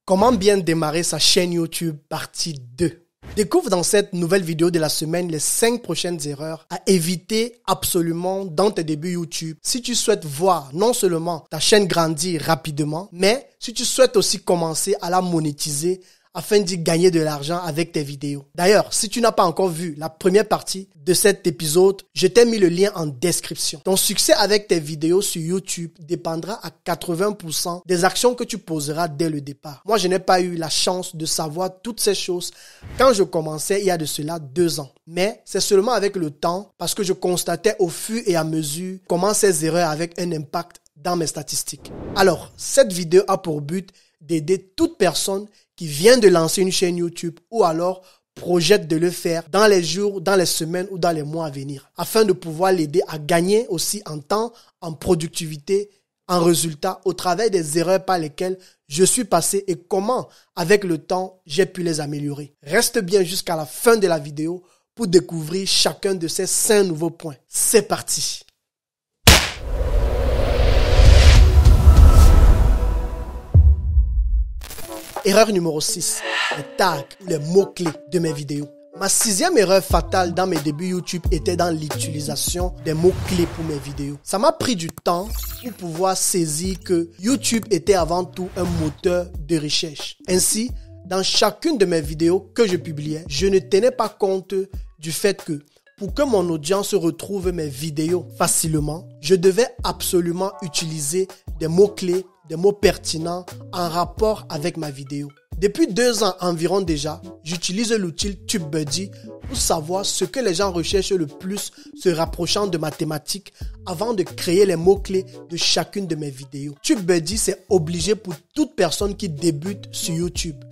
Comment bien démarrer sa chaîne YouTube partie 2. Découvre dans cette nouvelle vidéo de la semaine les 5 prochaines erreurs à éviter absolument dans tes débuts YouTube si tu souhaites voir non seulement ta chaîne grandir rapidement, mais si tu souhaites aussi commencer à la monétiser afin d'y gagner de l'argent avec tes vidéos. D'ailleurs, si tu n'as pas encore vu la première partie de cet épisode, je t'ai mis le lien en description. Ton succès avec tes vidéos sur YouTube dépendra à 80% des actions que tu poseras dès le départ. Moi, je n'ai pas eu la chance de savoir toutes ces choses quand je commençais il y a de cela 2 ans. Mais c'est seulement avec le temps parce que je constatais au fur et à mesure comment ces erreurs avaient un impact dans mes statistiques. Alors, cette vidéo a pour but d'aider toute personne qui vient de lancer une chaîne YouTube ou alors projette de le faire dans les jours, dans les semaines ou dans les mois à venir, afin de pouvoir l'aider à gagner aussi en temps, en productivité, en résultats au travers des erreurs par lesquelles je suis passé et comment, avec le temps, j'ai pu les améliorer. Reste bien jusqu'à la fin de la vidéo pour découvrir chacun de ces 5 nouveaux points. C'est parti! Erreur numéro 6, les tags ou les mots-clés de mes vidéos. Ma 6e erreur fatale dans mes débuts YouTube était dans l'utilisation des mots-clés pour mes vidéos. Ça m'a pris du temps pour pouvoir saisir que YouTube était avant tout un moteur de recherche. Ainsi, dans chacune de mes vidéos que je publiais, je ne tenais pas compte du fait que pour que mon audience retrouve mes vidéos facilement, je devais absolument utiliser des mots-clés, des mots pertinents en rapport avec ma vidéo. Depuis 2 ans environ déjà, j'utilise l'outil TubeBuddy pour savoir ce que les gens recherchent le plus se rapprochant de ma thématique avant de créer les mots-clés de chacune de mes vidéos. TubeBuddy, c'est obligé pour toute personne qui débute sur YouTube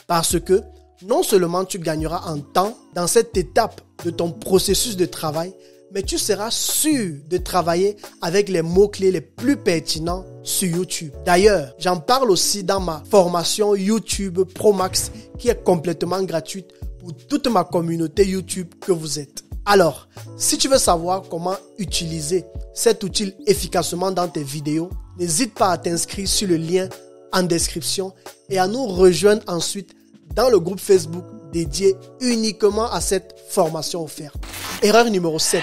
parce que non seulement tu gagneras en temps dans cette étape de ton processus de travail, mais tu seras sûr de travailler avec les mots-clés les plus pertinents sur YouTube. D'ailleurs, j'en parle aussi dans ma formation YouTube Pro Max qui est complètement gratuite pour toute ma communauté YouTube que vous êtes. Alors, si tu veux savoir comment utiliser cet outil efficacement dans tes vidéos, n'hésite pas à t'inscrire sur le lien en description et à nous rejoindre ensuite dans le groupe Facebook dédié uniquement à cette formation offerte. Erreur numéro 7,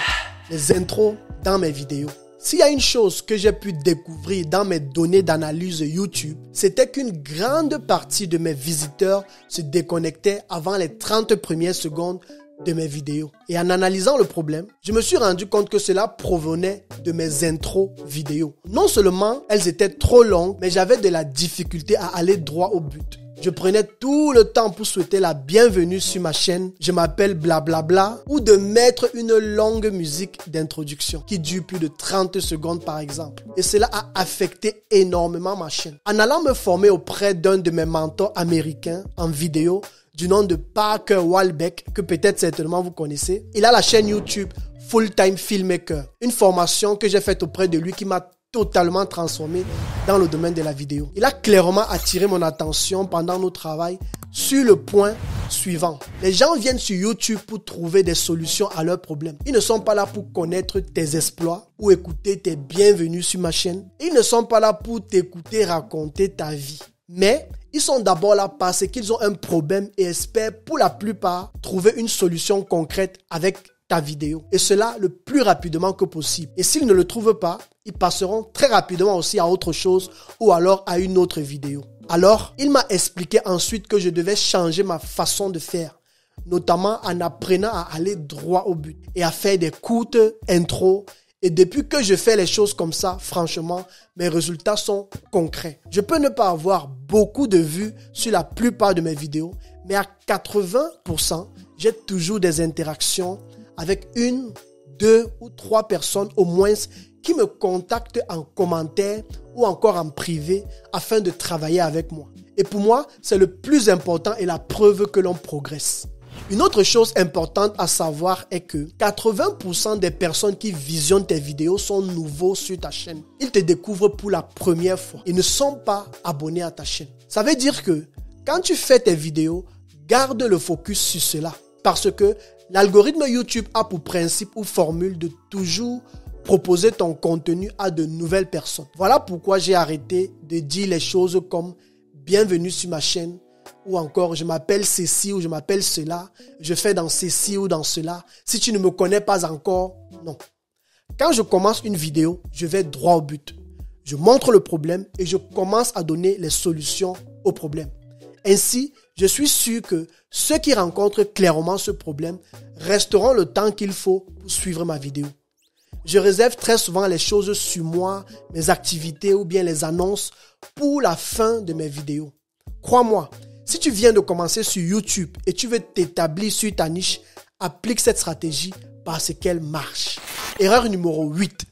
les intros dans mes vidéos. S'il y a une chose que j'ai pu découvrir dans mes données d'analyse YouTube, c'était qu'une grande partie de mes visiteurs se déconnectaient avant les 30 premières secondes de mes vidéos. Et en analysant le problème, je me suis rendu compte que cela provenait de mes intros vidéos. Non seulement elles étaient trop longues, mais j'avais de la difficulté à aller droit au but. Je prenais tout le temps pour souhaiter la bienvenue sur ma chaîne, je m'appelle blablabla, ou de mettre une longue musique d'introduction qui dure plus de 30 secondes par exemple. Et cela a affecté énormément ma chaîne. En allant me former auprès d'un de mes mentors américains en vidéo, du nom de Parker Walbeck, que peut-être certainement vous connaissez, il a la chaîne YouTube Full Time Filmmaker, une formation que j'ai faite auprès de lui qui m'a totalement transformé dans le domaine de la vidéo. Il a clairement attiré mon attention pendant nos travaux sur le point suivant. Les gens viennent sur YouTube pour trouver des solutions à leurs problèmes. Ils ne sont pas là pour connaître tes exploits ou écouter tes bienvenus sur ma chaîne. Ils ne sont pas là pour t'écouter raconter ta vie. Mais ils sont d'abord là parce qu'ils ont un problème et espèrent pour la plupart trouver une solution concrète avec ta vidéo. Et cela le plus rapidement que possible. Et s'ils ne le trouvent pas, ils passeront très rapidement aussi à autre chose ou alors à une autre vidéo. Alors, il m'a expliqué ensuite que je devais changer ma façon de faire, notamment en apprenant à aller droit au but et à faire des courtes intros. Et depuis que je fais les choses comme ça, franchement, mes résultats sont concrets. Je peux ne pas avoir beaucoup de vues sur la plupart de mes vidéos, mais à 80%, j'ai toujours des interactions avec 1, 2 ou 3 personnes au moins qui me contactent en commentaire ou encore en privé afin de travailler avec moi. Et pour moi, c'est le plus important et la preuve que l'on progresse. Une autre chose importante à savoir est que 80% des personnes qui visionnent tes vidéos sont nouveaux sur ta chaîne. Ils te découvrent pour la première fois et ne sont pas abonnés à ta chaîne. Ça veut dire que quand tu fais tes vidéos, garde le focus sur cela parce que l'algorithme YouTube a pour principe ou formule de toujours proposer ton contenu à de nouvelles personnes. Voilà pourquoi j'ai arrêté de dire les choses comme bienvenue sur ma chaîne, ou encore je m'appelle ceci ou je m'appelle cela, je fais dans ceci ou dans cela. Si tu ne me connais pas encore, non. Quand je commence une vidéo, je vais droit au but. Je montre le problème et je commence à donner les solutions au problème. Ainsi, je suis sûr que ceux qui rencontrent clairement ce problème resteront le temps qu'il faut pour suivre ma vidéo. Je réserve très souvent les choses sur moi, mes activités ou bien les annonces pour la fin de mes vidéos. Crois-moi, si tu viens de commencer sur YouTube et tu veux t'établir sur ta niche, applique cette stratégie parce qu'elle marche. Erreur numéro 8,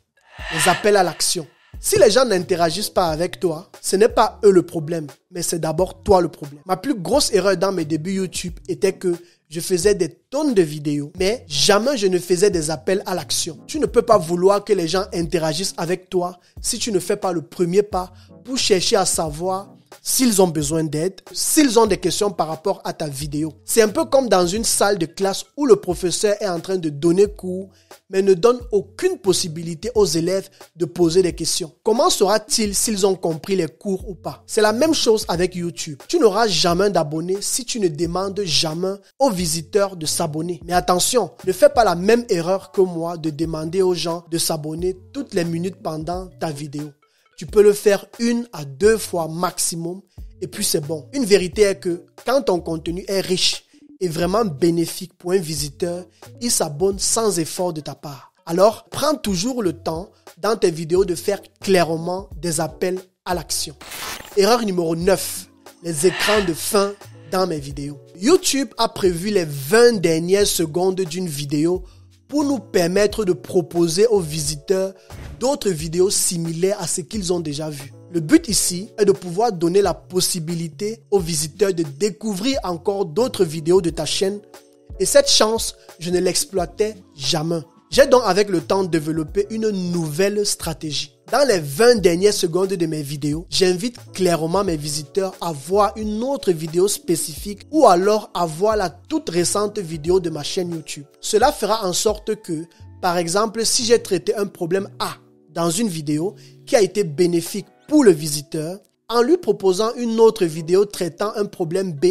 les appels à l'action. Si les gens n'interagissent pas avec toi, ce n'est pas eux le problème, mais c'est d'abord toi le problème. Ma plus grosse erreur dans mes débuts YouTube était que je faisais des tonnes de vidéos, mais jamais je ne faisais des appels à l'action. Tu ne peux pas vouloir que les gens interagissent avec toi si tu ne fais pas le premier pas pour chercher à savoir s'ils ont besoin d'aide, s'ils ont des questions par rapport à ta vidéo. C'est un peu comme dans une salle de classe où le professeur est en train de donner cours, mais ne donne aucune possibilité aux élèves de poser des questions. Comment saura-t-il s'ils ont compris les cours ou pas? C'est la même chose avec YouTube. Tu n'auras jamais d'abonnés si tu ne demandes jamais aux visiteurs de s'abonner. Mais attention, ne fais pas la même erreur que moi de demander aux gens de s'abonner toutes les minutes pendant ta vidéo. Tu peux le faire 1 à 2 fois maximum et puis c'est bon. Une vérité est que quand ton contenu est riche et vraiment bénéfique pour un visiteur, il s'abonne sans effort de ta part. Alors, prends toujours le temps dans tes vidéos de faire clairement des appels à l'action. Erreur numéro 9, les écrans de fin dans mes vidéos. YouTube a prévu les 20 dernières secondes d'une vidéo pour nous permettre de proposer aux visiteurs d'autres vidéos similaires à ce qu'ils ont déjà vu. Le but ici est de pouvoir donner la possibilité aux visiteurs de découvrir encore d'autres vidéos de ta chaîne et cette chance, je ne l'exploitais jamais. J'ai donc avec le temps développé une nouvelle stratégie. Dans les 20 dernières secondes de mes vidéos, j'invite clairement mes visiteurs à voir une autre vidéo spécifique ou alors à voir la toute récente vidéo de ma chaîne YouTube. Cela fera en sorte que, par exemple, si j'ai traité un problème A dans une vidéo qui a été bénéfique pour le visiteur, en lui proposant une autre vidéo traitant un problème B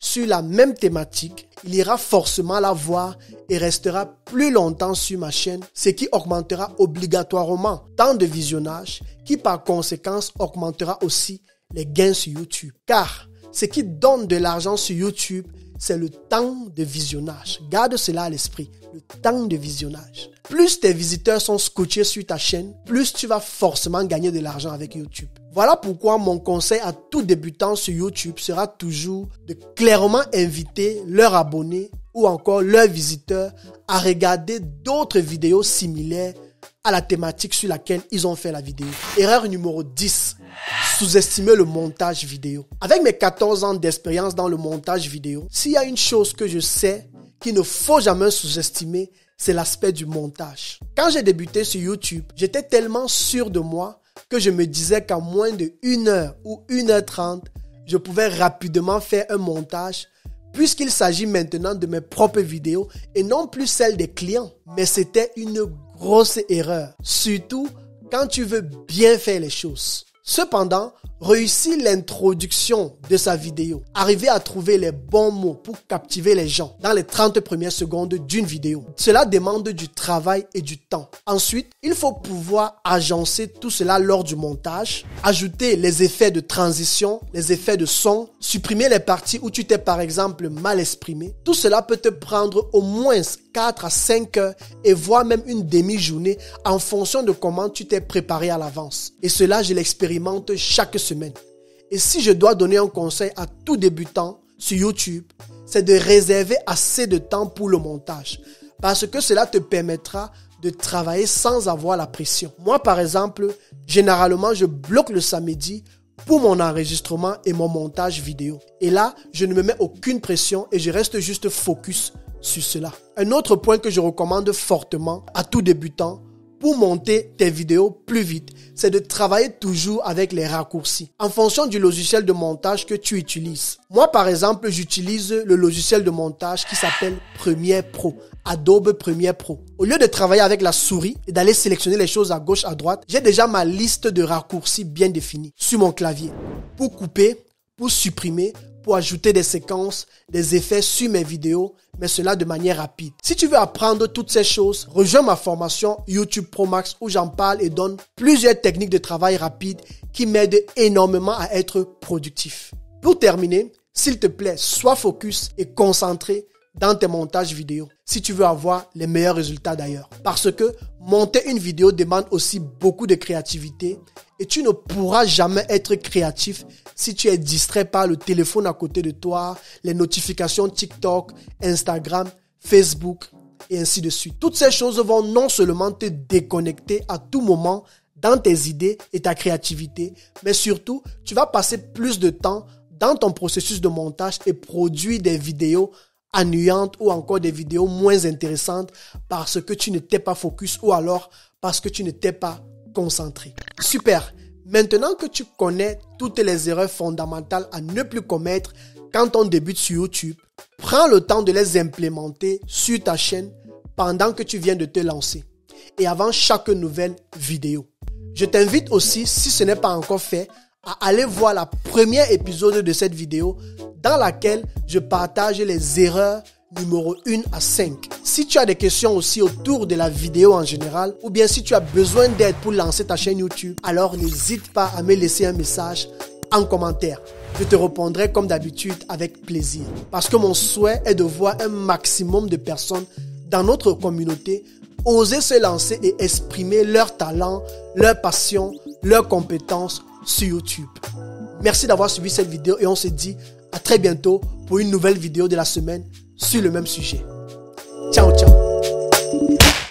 sur la même thématique, il ira forcément la voir et restera plus longtemps sur ma chaîne, ce qui augmentera obligatoirement tant de visionnage qui par conséquence augmentera aussi les gains sur YouTube. Car ce qui donne de l'argent sur YouTube, c'est le temps de visionnage. Garde cela à l'esprit, le temps de visionnage. Plus tes visiteurs sont scotchés sur ta chaîne, plus tu vas forcément gagner de l'argent avec YouTube. Voilà pourquoi mon conseil à tout débutant sur YouTube sera toujours de clairement inviter leurs abonnés ou encore leurs visiteurs à regarder d'autres vidéos similaires à la thématique sur laquelle ils ont fait la vidéo. Erreur numéro 10. Sous-estimer le montage vidéo. Avec mes 14 ans d'expérience dans le montage vidéo, s'il y a une chose que je sais qu'il ne faut jamais sous-estimer, c'est l'aspect du montage. Quand j'ai débuté sur YouTube, j'étais tellement sûr de moi que je me disais qu'en moins de 1 heure ou 1h30, je pouvais rapidement faire un montage puisqu'il s'agit maintenant de mes propres vidéos et non plus celles des clients. Mais c'était une grosse erreur, surtout quand tu veux bien faire les choses. Cependant, réussir l'introduction de sa vidéo, arriver à trouver les bons mots pour captiver les gens dans les 30 premières secondes d'une vidéo, cela demande du travail et du temps. Ensuite, il faut pouvoir agencer tout cela lors du montage, ajouter les effets de transition, les effets de son, supprimer les parties où tu t'es par exemple mal exprimé. Tout cela peut te prendre au moins 4 à 5 heures et voire même une demi-journée en fonction de comment tu t'es préparé à l'avance. Et cela, je l'expérimente chaque semaine. Et si je dois donner un conseil à tout débutant sur YouTube, c'est de réserver assez de temps pour le montage parce que cela te permettra de travailler sans avoir la pression. Moi, par exemple, généralement, je bloque le samedi pour mon enregistrement et mon montage vidéo. Et là, je ne me mets aucune pression et je reste juste focus sur cela. Un autre point que je recommande fortement à tout débutant pour monter tes vidéos plus vite, c'est de travailler toujours avec les raccourcis en fonction du logiciel de montage que tu utilises. Moi, par exemple, j'utilise le logiciel de montage qui s'appelle Premiere Pro, Adobe Premiere Pro. Au lieu de travailler avec la souris et d'aller sélectionner les choses à gauche, à droite, j'ai déjà ma liste de raccourcis bien définie sur mon clavier pour couper, pour supprimer, pour ajouter des séquences, des effets sur mes vidéos, mais cela de manière rapide. Si tu veux apprendre toutes ces choses, rejoins ma formation YouTube Pro Max où j'en parle et donne plusieurs techniques de travail rapide qui m'aident énormément à être productif. Pour terminer, s'il te plaît, sois focus et concentré dans tes montages vidéo si tu veux avoir les meilleurs résultats d'ailleurs. Parce que monter une vidéo demande aussi beaucoup de créativité et tu ne pourras jamais être créatif si tu es distrait par le téléphone à côté de toi, les notifications TikTok, Instagram, Facebook et ainsi de suite. Toutes ces choses vont non seulement te déconnecter à tout moment dans tes idées et ta créativité, mais surtout, tu vas passer plus de temps dans ton processus de montage et produire des vidéos ennuyantes ou encore des vidéos moins intéressantes parce que tu ne t'es pas focus ou alors parce que tu ne t'es pas concentré. Super. Maintenant que tu connais toutes les erreurs fondamentales à ne plus commettre quand on débute sur YouTube, prends le temps de les implémenter sur ta chaîne pendant que tu viens de te lancer et avant chaque nouvelle vidéo. Je t'invite aussi, si ce n'est pas encore fait, à aller voir la première épisode de cette vidéo dans laquelle je partage les erreurs numéro 1 à 5. Si tu as des questions aussi autour de la vidéo en général ou bien si tu as besoin d'aide pour lancer ta chaîne YouTube, alors n'hésite pas à me laisser un message en commentaire. Je te répondrai comme d'habitude avec plaisir parce que mon souhait est de voir un maximum de personnes dans notre communauté oser se lancer et exprimer leur talent, leur passion, leurs compétences sur YouTube. Merci d'avoir suivi cette vidéo et on se dit à très bientôt pour une nouvelle vidéo de la semaine sur le même sujet. Ciao, ciao.